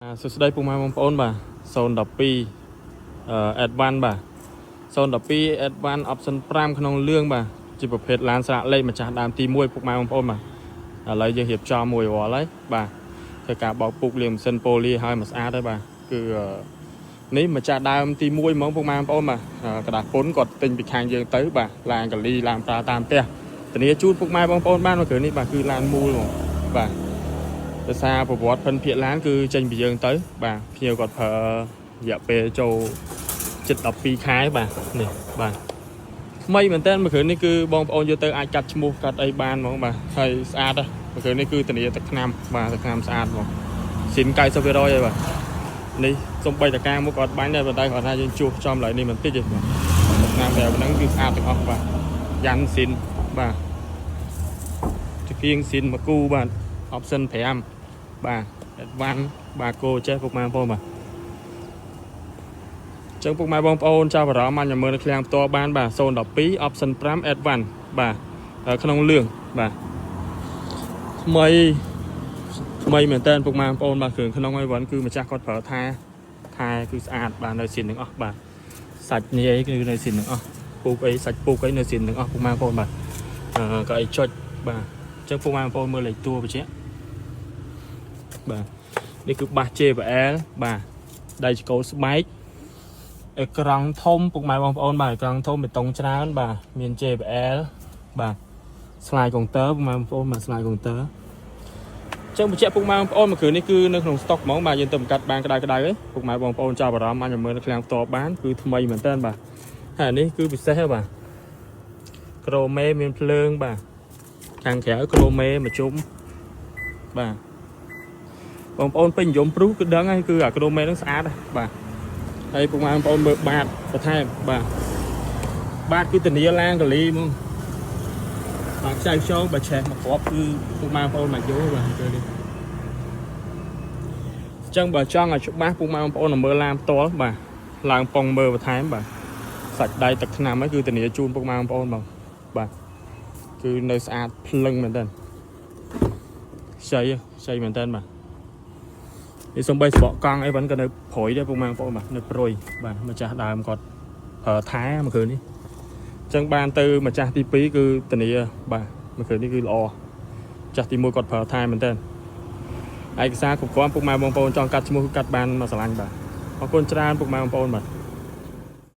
សួស្តីពុកម៉ែបងប្អូនបាទ012 Advance បាទ012 Advance Option 5ក្នុងលឿងបាទជាប្រភេទឡានស្រាកលេខម្ចាស់ដើមទី1ពុកម៉ែបងប្អូនបាទឥឡូវយើងរៀបចំមួយរាល់ហើយបាទធ្វើការបោកពុកលាងម៉ាស៊ីនប៉ូលីឲ្យមកស្អាតហើយបាទគឺនេះម្ចាស់ដើមទី1ហ្មងពុកម៉ែបងប្អូនបាទกระดาษពុនគាត់ទិញពីខាងយើងទៅបាទឡានកលីឡានប្រើតាមផ្ទះធានាជូនពុកម៉ែបងប្អូនបានមកគ្រឿងនេះបាទគឺឡានមូលហ្មងបាទដោយសារប្រវត្តិភិនភាគឡានគឺចេញពីយើងទៅបាទភ្ញៀវគាត់ប្រើរយៈពេលចូលជិត12ខែបាទនេះបាទថ្មីមែនតើមួយគ្រឿងនេះគឺបងប្អូនយកទៅអាចកាត់ឈ្មោះកាត់អីបានហ្មងបាទហើយស្អាតដែរមួយគ្រឿងនេះគឺធានាទឹកថ្នាំបាទទឹកថ្នាំស្អាតហ្មងស៊ីន 90% ហើយបាទនេះសំបីតកាមកគាត់បាញ់ដែរប៉ុន្តែគាត់ថាយើងជួសចំឡើយនេះបន្តិចទេបាទទឹកថ្នាំតែប៉ុណ្ណឹងគឺស្អាតទាំងអស់បាទយ៉ាន់ស៊ីនបាទជាគៀងស៊ីនមកគូបាទ Option 5បាទ Advance បាទគោចេះពុកម៉ែបងប្អូនបាទចឹងពុកម៉ែបងប្អូនចាប់អារម្មណ៍មកមើលនៅឃ្លាំងផ្ទាល់បានបាទ012 Option 5 Advance បាទក្នុងលឿងបាទថ្មីមែនតើពុកម៉ែបងប្អូនបាទគ្រឿងក្នុងហើយវ៉ាន់គឺម្ចាស់គាត់ប្រើថាគឺស្អាតបាទនៅស៊ីនទាំងអស់បាទសាច់នេះអីគឺនៅស៊ីនទាំងអស់ពូកអីសាច់ពូកអីនៅស៊ីនទាំងអស់ពុកម៉ែបងប្អូនបាទក៏អីចុចបាទចឹងពុកម៉ែបងប្អូនមើលលេខតួបញ្ជាក់បាទនេះគឺបាស JBL បាទដៃចកោស្បែកអេក្រង់ធំពុកម៉ែបងប្អូនបាទអេក្រង់ធំបេតុងច្រើនបាទមាន JBL បាទស្លាយកុងទ័រពុកម៉ែបងប្អូនបាទស្លាយកុងទ័រចឹងបញ្ជាក់ពុកម៉ែបងប្អូនមួយគ្រឿងនេះគឺនៅក្នុងស្តុកហ្មងបាទយើងទៅបង្កាត់បានក្តៅៗហីពុកម៉ែបងប្អូនចាប់អារម្មណ៍អាចមើលនៅឃ្លាំងផ្ទាល់បានគឺថ្មីមែនតើបាទហើយនេះគឺពិសេសបាទក្រូមេមានភ្លើងបាទខាងក្រៅក្រូមេមកជុំបាទបងប្អូនពេញនិយមព្រុសគឺដឹងហើយគឺអាក្រូមេហ្នឹងស្អាតបាទហើយពុកម៉ែបងប្អូនមើលបាតបន្ថែមបាទគឺធានាឡានកលីហ្មងបាទខ្ចៅខ្ចងបើឆេះមកគ្រាប់គឺពុកម៉ែបងប្អូនមកយកបាទគឺនេះអញ្ចឹងបើចង់ឲ្យច្បាស់ពុកម៉ែបងប្អូនមើលឡានផ្ទាល់បាទឡើងប៉ុងមើលបន្ថែមបាទសាច់ដៃទឹកថ្នាំហ្នឹងគឺធានាជូនពុកម៉ែបងប្អូនបងបាទគឺនៅស្អាតភ្លឹងមែនតើខ្ចីមែនតើបាទនេះសំបីសបកកង់អីvẫnក៏នៅព្រួយដែរពុកម៉ែបងប្អូនបាទនៅព្រួយបាទម្ចាស់ដើមគាត់ប្រើថែមួយគ្រឿងនេះអញ្ចឹងបានទៅម្ចាស់ទី2គឺធានាបាទមួយគ្រឿងនេះគឺល្អម្ចាស់ទី1គាត់ប្រើថែមែនតើឯកសារគ្រប់គ្រាន់ពុកម៉ែបងប្អូនចង់កាត់ឈ្មោះគឺកាត់បានមកស្រឡាញ់បាទអរគុណច្រើនពុកម៉ែបងប្អូនបាទ